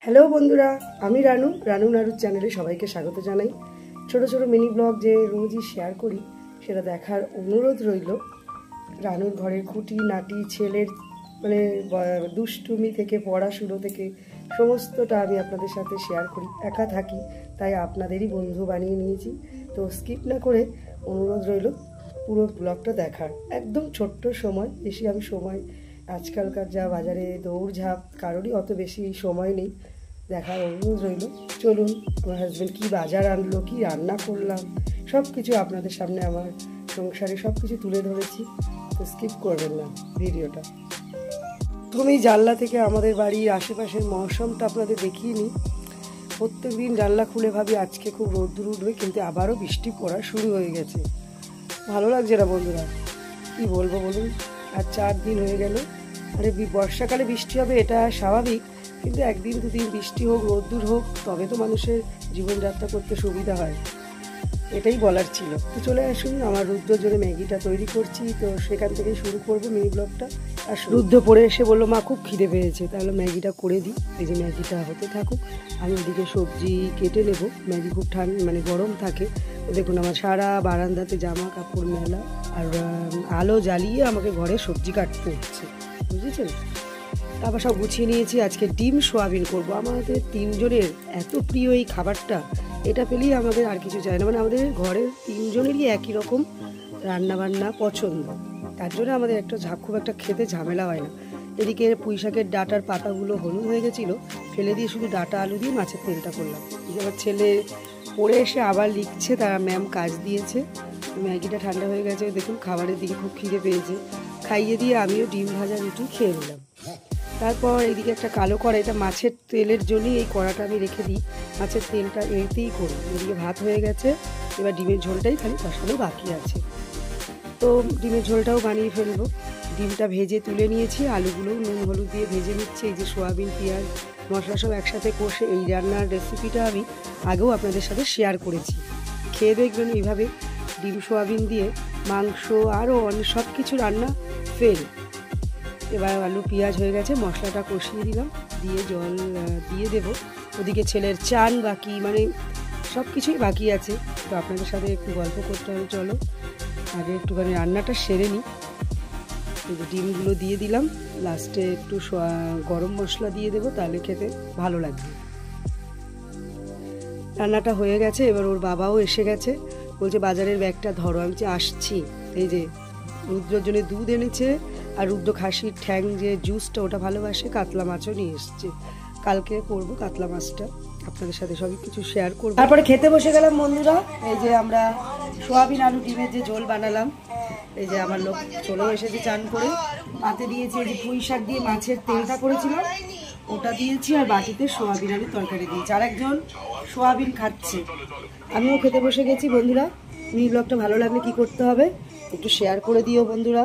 Hello বন্ধুরা, আমি রানু নাড়ুর চ্যানেলে সবাইকে স্বাগত জানাই। ছোট ছোট মিনি ব্লগ যে রোজই শেয়ার করি সেটা দেখার অনুরোধ রইল। রানুর ঘরের খুঁটি নাটি ছেলের দুষ্টুমি থেকে পড়াশুনো থেকে সমস্তটা আমি আপনাদের সাথে শেয়ার করি। একা থাকি তাই আপনাদেরই বন্ধু বানিয়ে নিয়েছি, তো স্কিপ না করে অনুরোধ রইল পুরো ব্লগটা দেখার। একদম ছোট্ট সময়, বেশি আমি সময় আজকালকার যা বাজারে দৌড়ঝাঁপ, কারোরই অত বেশি সময় নেই, দেখার অনুরোধ রইল। চলুন, আমার হাজব্যান্ড কী বাজার আনলো, কী রান্না করলাম, সব কিছু আপনাদের সামনে আমার সংসারে সব কিছু তুলে ধরেছি, তো স্কিপ করবেন না ভিডিওটা। তুমি জানলা থেকে আমাদের বাড়ির আশেপাশের মৌসুমটা আপনাদের দেখিয়ে নিই। প্রত্যেক দিন জানলা খুলে ভাবি আজকে খুব রোদ্দুর উঠবে, কিন্তু আবারও বৃষ্টি পড়া শুরু হয়ে গেছে। ভালো লাগছে না বন্ধুরা, কি বলবো বলুন। আর 4 দিন হয়ে গেল। আরে বর্ষাকালে বৃষ্টি হবে এটা স্বাভাবিক, কিন্তু একদিন দুদিন বৃষ্টি হোক রোদ্দুর হোক তবে তো মানুষের জীবনযাত্রা করতে সুবিধা হয়, এটাই বলার ছিল। তো চলে আসুন, আমার রুদ্র জন্য ম্যাগিটা তৈরি করছি, তো সেখান থেকেই শুরু করবো মিনি ব্লগটা। আর রুদ্র পড়ে এসে বললো মা খুব খিদে পেয়েছে, তাহলে ম্যাগিটা করে দিই। এই যে ম্যাগিটা হতে থাকুক, আমি ওদিকে সবজি কেটে নেবো। ম্যাগি খুব গরম থাকে। দেখুন আমার সারা বারান্দাতে জামা কাপড় মেলা, আর আলো জ্বালিয়ে আমাকে ঘরে সবজি কাটতে হচ্ছে, বুঝেছেন। তারপর সব গুছিয়ে নিয়েছি। আজকে ডিম সোয়াবিন করবো। আমাদের 3 জনের এত প্রিয় এই খাবারটা, এটা পেলেই আমাদের আর কিছু চাই না। আমাদের ঘরের 3 জনেরই একই রকম রান্নাবান্না পছন্দ, তার জন্য আমাদের খুব একটা খেতে ঝামেলা হয় না। এদিকে পুঁই শাকের ডাঁটার পাতাগুলো হলুদ হয়ে গেছিলো, ফেলে দিয়ে শুধু ডাঁটা আলু দিয়ে মাছের তেলটা করলাম। আমার ছেলে পড়ে এসে আবার লিখছে, তারা ম্যাম কাজ দিয়েছে। ম্যাগিটা ঠান্ডা হয়ে গেছে, দেখুন খাবারের দিকে খুব খিদে পেয়েছে, খাইয়ে দিয়ে আমিও ডিম ভাজা রুটি খেয়ে নিলাম। তারপর এইদিকে একটা কালো কড়া, এটা মাছের তেলের জন্যই এই কড়াটা আমি রেখে দিই, মাছের তেলটা এতেই করি। এদিকে ভাত হয়ে গেছে, এবার ডিমের ঝোলটাই খালি বসানো বাকি আছে, তো ডিমের ঝোলটাও বানিয়ে ফেলবো। ডিমটা ভেজে তুলে নিয়েছি, আলুগুলোও নুন হলুদ দিয়ে ভেজে নিচ্ছি। এই যে সোয়াবিন পেঁয়াজ মশলা সব একসাথে কষে, এই রান্নার রেসিপিটা আমি আগেও আপনাদের সাথে শেয়ার করেছি, খেয়ে দেখবেন। এইভাবে ডিম সোয়াবিন দিয়ে মাংস আরও অনেক সব কিছু রান্না ফেল। এবার আলু পেঁয়াজ হয়ে গেছে, মশলাটা কষিয়ে দিলাম, দিয়ে জল দিয়ে দেবো। ওদিকে ছেলের চান বাকি, সব কিছুই বাকি আছে, তো আপনাদের সাথে একটু গল্প করতে হবে। চলো আগে একটুখানি রান্নাটা সেরে নিই। ডিমগুলো দিয়ে দিলাম, লাস্টে একটু গরম মশলা দিয়ে দেবো, তাহলে খেতে ভালো লাগবে। রান্নাটা হয়ে গেছে, এবার ওর বাবাও এসে গেছে, বলছে বাজারের ব্যাগটা ধরো। আমি আসছি। এই যে রুদ্রর জন্য দুধ এনেছে, আর রুদ্র খাসির ঠ্যাং যে জুসটা ওটা ভালোবাসে, কাতলা মাছও নিয়ে এসছে। কালকে করবো কাতলা মাছটা, আপনাদের সাথে সবই কিছু শেয়ার করবো। তারপরে খেতে বসে গেলাম বন্ধুরা। এই যে আমরা সোয়াবিন আলু ডিমের যে ঝোল বানালাম, এই যে আমার লোক চলেও এসেছে চান করে। পাতে দিয়েছি এই যে পুঁই শাক দিয়ে মাছের তেলটা করেছিলাম, ওটা দিয়েছি, আর বাটিতে সোয়াবিন আলু তরকারি দিয়েছি। আর একজন সোয়াবিন খাচ্ছে, আমিও খেতে বসে গেছি। বন্ধুরা মিনি ব্লগটা ভালো লাগলে কি করতে হবে, একটু শেয়ার করে দিও বন্ধুরা,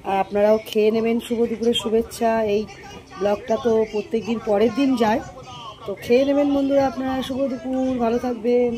আর আপনারাও খেয়ে নেবেন। শুভ দুপুরের শুভেচ্ছা। এই ব্লগটা তো প্রত্যেক দিন পরের দিন যায়, তো খেয়ে নেবেন বন্ধুরা আপনারা। শুভ দুপুর, ভালো থাকবেন।